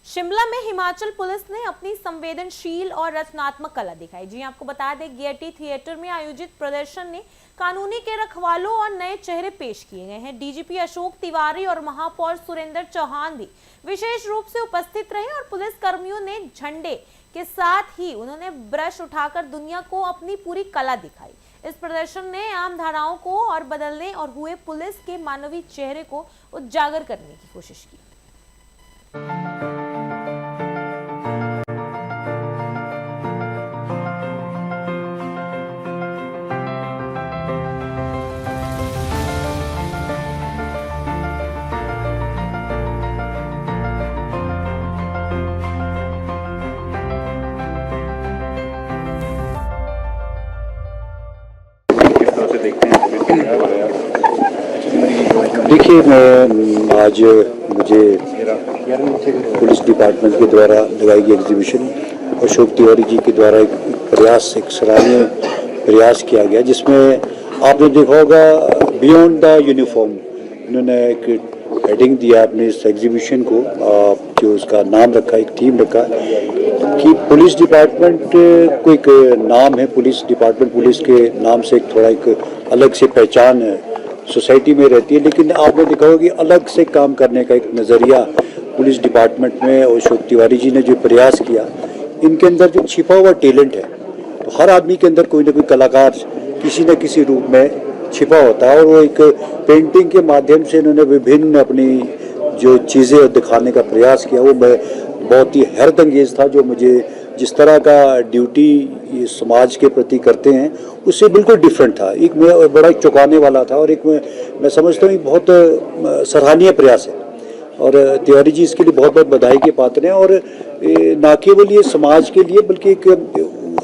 शिमला में हिमाचल पुलिस ने अपनी संवेदनशील और रचनात्मक कला दिखाई। जी आपको बता दें, गेयटी थिएटर में आयोजित प्रदर्शन ने कानूनी के रखवालों और नए चेहरे पेश किए गए हैं। डीजीपी अशोक तिवारी और महापौर सुरेंद्र चौहान भी विशेष रूप से उपस्थित रहे और पुलिस कर्मियों ने झंडे के साथ ही उन्होंने ब्रश उठाकर दुनिया को अपनी पूरी कला दिखाई। इस प्रदर्शन ने आम धाराओं को और बदलने और हुए पुलिस के मानवीय चेहरे को उजागर करने की कोशिश की। देखिए, मैं आज मुझे पुलिस डिपार्टमेंट के द्वारा लगाई गई एग्जीबिशन अशोक तिवारी जी के द्वारा एक सराहनीय प्रयास किया गया, जिसमें आपने देखा होगा बियॉन्ड द यूनिफॉर्म इन्होंने एक हेडिंग दिया अपने इस एग्जीबिशन को, जो उसका नाम रखा, एक थीम रखा कि पुलिस डिपार्टमेंट को एक नाम है, पुलिस डिपार्टमेंट पुलिस के नाम से एक थोड़ा एक अलग से पहचान सोसाइटी में रहती है, लेकिन आपने देखा होगा कि अलग से काम करने का एक नज़रिया पुलिस डिपार्टमेंट में अशोक तिवारी जी ने जो प्रयास किया, इनके अंदर जो छिपा हुआ टैलेंट है, तो हर आदमी के अंदर कोई ना कोई कलाकार किसी न किसी रूप में छिपा होता है, और वो एक पेंटिंग के माध्यम से इन्होंने विभिन्न अपनी जो चीज़ें दिखाने का प्रयास किया, वो बहुत ही हैरत अंगेज था। जो मुझे जिस तरह का ड्यूटी समाज के प्रति करते हैं उससे बिल्कुल डिफरेंट था, एक बड़ा चौंकाने वाला था, और एक मैं समझता हूँ बहुत सराहनीय प्रयास है, और तिवारी जी इसके लिए बहुत बहुत बधाई के पात्र हैं। और ना केवल ये समाज के लिए बल्कि एक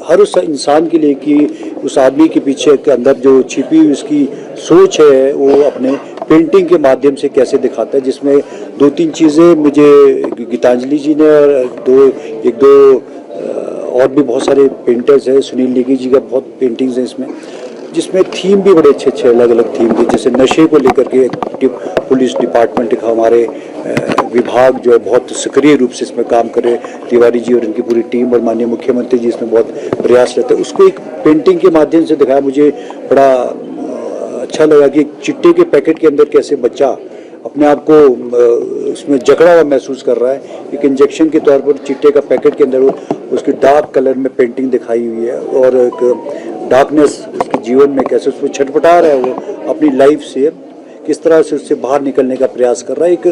हर उस इंसान के लिए कि उस आदमी के पीछे के अंदर जो छिपी हुई उसकी सोच है वो अपने पेंटिंग के माध्यम से कैसे दिखाता है, जिसमें दो तीन चीज़ें मुझे गीतांजलि जी ने और एक दो और भी बहुत सारे पेंटर्स हैं, सुनील नेगी जी का बहुत पेंटिंग्स हैं इसमें, जिसमें थीम भी बड़े अच्छे अलग अलग थीम थे, जैसे नशे को लेकर के पुलिस डिपार्टमेंट का हमारे विभाग जो है बहुत सक्रिय रूप से इसमें काम करे, तिवारी जी और इनकी पूरी टीम और माननीय मुख्यमंत्री जी इसमें बहुत प्रयास रहते हैं, उसको एक पेंटिंग के माध्यम से दिखाया। मुझे बड़ा अच्छा लगा कि चिट्टे के पैकेट के अंदर कैसे बच्चा अपने आप को उसमें जकड़ा हुआ महसूस कर रहा है, एक इंजेक्शन के तौर पर चिट्टे का पैकेट के अंदर उसकी डार्क कलर में पेंटिंग दिखाई हुई है, और एक डार्कनेस उसके जीवन में कैसे उसको छटपटा रहा है, वो अपनी लाइफ से किस तरह से उससे बाहर निकलने का प्रयास कर रहा है, एक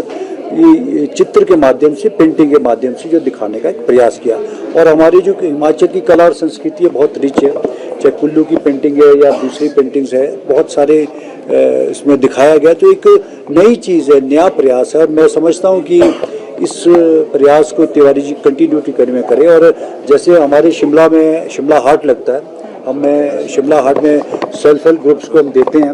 चित्र के माध्यम से, पेंटिंग के माध्यम से जो दिखाने का एक प्रयास किया। और हमारी जो हिमाचल की कला और संस्कृति है बहुत रिच है, चाहे कुल्लू की पेंटिंग है या दूसरी पेंटिंग्स है, बहुत सारे इसमें दिखाया गया, तो एक नई चीज़ है, नया प्रयास है, और मैं समझता हूँ कि इस प्रयास को तिवारी जी कंटिन्यूटी करने में करें। और जैसे हमारे शिमला में शिमला हाट लगता है, हमें शिमला हाट में सेल्फ हेल्प ग्रुप्स को हम देते हैं,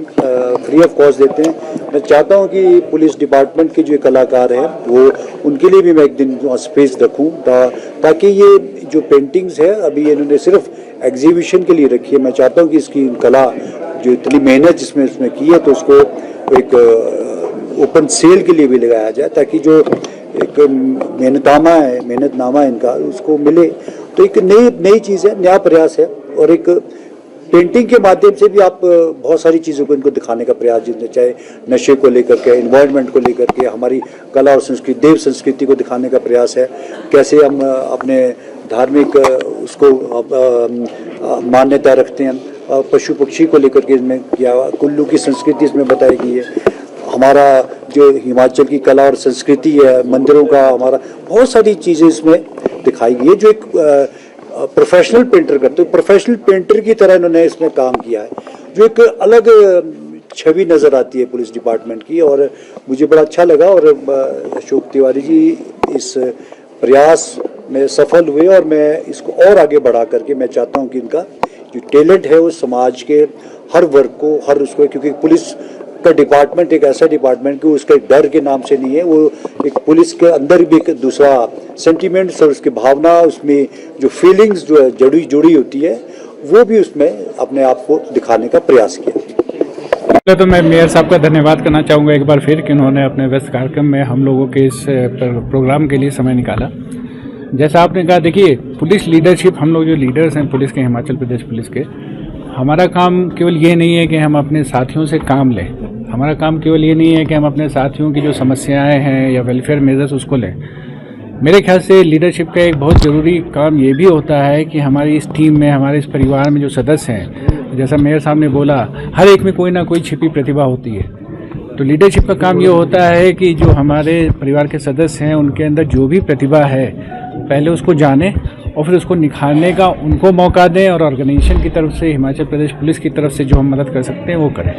फ्री ऑफ कॉस्ट देते हैं। मैं चाहता हूं कि पुलिस डिपार्टमेंट के जो कलाकार हैं वो उनके लिए भी मैं एक दिन स्पेस रखूं, ताकि ये जो पेंटिंग्स है अभी इन्होंने सिर्फ एग्जीबिशन के लिए रखी है, मैं चाहता हूं कि इसकी कला जो इतनी मेहनत जिसमें इसमें की है, तो उसको एक ओपन सेल के लिए भी लगाया जाए, ताकि जो एक मेहनतनामा है इनका उसको मिले। तो एक नई चीज़ है, नया प्रयास है, और एक पेंटिंग के माध्यम से भी आप बहुत सारी चीज़ों को इनको दिखाने का प्रयास, जिसमें चाहे नशे को लेकर के, इन्वायरमेंट को लेकर के, हमारी कला और संस्कृति, देव संस्कृति को दिखाने का प्रयास है, कैसे हम अपने धार्मिक उसको मान्यता रखते हैं, पशु पक्षी को लेकर के इसमें किया, कुल्लू की संस्कृति इसमें बताई गई है, हमारा जो हिमाचल की कला और संस्कृति है, मंदिरों का हमारा बहुत सारी चीज़ें इसमें दिखाई गई है, जो एक प्रोफेशनल पेंटर करते हैं, प्रोफेशनल पेंटर की तरह इन्होंने इसमें काम किया है, जो एक अलग छवि नज़र आती है पुलिस डिपार्टमेंट की, और मुझे बड़ा अच्छा लगा। और अशोक तिवारी जी इस प्रयास में सफल हुए, और मैं इसको और आगे बढ़ा करके मैं चाहता हूं कि इनका जो टैलेंट है वो समाज के हर वर्ग को, हर उसको, क्योंकि पुलिस का डिपार्टमेंट एक ऐसा डिपार्टमेंट कि उसके डर के नाम से नहीं है, वो एक पुलिस के अंदर भी एक दूसरा सेंटिमेंट्स और उसकी भावना, उसमें जो फीलिंग्स जो है जुड़ी होती है, वो भी उसमें अपने आप को दिखाने का प्रयास किया। तो मैं मेयर साहब का धन्यवाद करना चाहूँगा एक बार फिर कि उन्होंने अपने व्यस्त कार्यक्रम में हम लोगों के इस प्रोग्राम के लिए समय निकाला। जैसा आपने कहा, देखिए पुलिस लीडरशिप, हम लोग जो लीडर्स हैं पुलिस के, हिमाचल प्रदेश पुलिस के, हमारा काम केवल ये नहीं है कि हम अपने साथियों से काम लें। हमारा काम केवल ये नहीं है कि हम अपने साथियों की जो समस्याएं हैं या वेलफेयर मेजर्स उसको लें। मेरे ख्याल से लीडरशिप का एक बहुत ज़रूरी काम ये भी होता है कि हमारी इस टीम में, हमारे इस परिवार में जो सदस्य हैं, जैसा मेयर साहब ने बोला, हर एक में कोई ना कोई छिपी प्रतिभा होती है। तो लीडरशिप का काम ये होता है कि जो हमारे परिवार के सदस्य हैं उनके अंदर जो भी प्रतिभा है पहले उसको जानें और फिर उसको निखारने का उनको मौका दें, और ऑर्गेनाइजेशन की तरफ से, हिमाचल प्रदेश पुलिस की तरफ से जो हम मदद कर सकते हैं वो करें।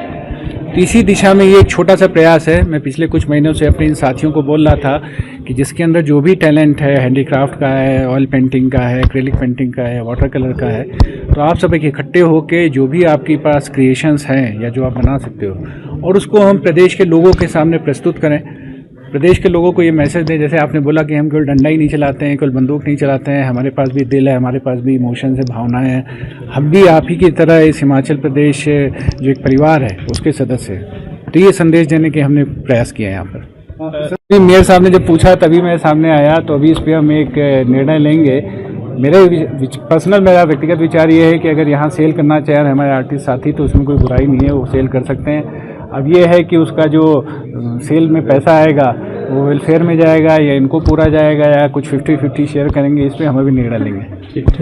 तो इसी दिशा में ये एक छोटा सा प्रयास है। मैं पिछले कुछ महीनों से अपने इन साथियों को बोल रहा था कि जिसके अंदर जो भी टैलेंट है, हैंडीक्राफ्ट का है, ऑयल पेंटिंग का है, एक्रेलिक पेंटिंग का है, वाटर कलर का है, तो आप सब एक इकट्ठे होकर जो भी आपके पास क्रिएशंस हैं या जो आप बना सकते हो, और उसको हम प्रदेश के लोगों के सामने प्रस्तुत करें। प्रदेश के लोगों को ये मैसेज दें, जैसे आपने बोला कि हम केवल डंडा ही नहीं चलाते हैं, केवल बंदूक नहीं चलाते हैं, हमारे पास भी दिल है, हमारे पास भी इमोशंस है, भावनाएं हैं। हम भी आप ही की तरह इस हिमाचल प्रदेश जो एक परिवार है उसके सदस्य हैं। तो ये संदेश देने के हमने प्रयास किया है यहाँ पर। मेयर साहब ने जब पूछा तभी मैं सामने आया, तो अभी इस पर हम एक निर्णय लेंगे। मेरा व्यक्तिगत विचार ये है कि अगर यहाँ सेल करना चाहे हमारे आर्टिस्ट साथी, तो उसमें कोई बुराई नहीं है, वो सेल कर सकते हैं। अब ये है कि उसका जो सेल में पैसा आएगा वो वेलफेयर में जाएगा या इनको पूरा जाएगा या कुछ 50-50 शेयर करेंगे, इस पर हम अभी निर्णय लेंगे।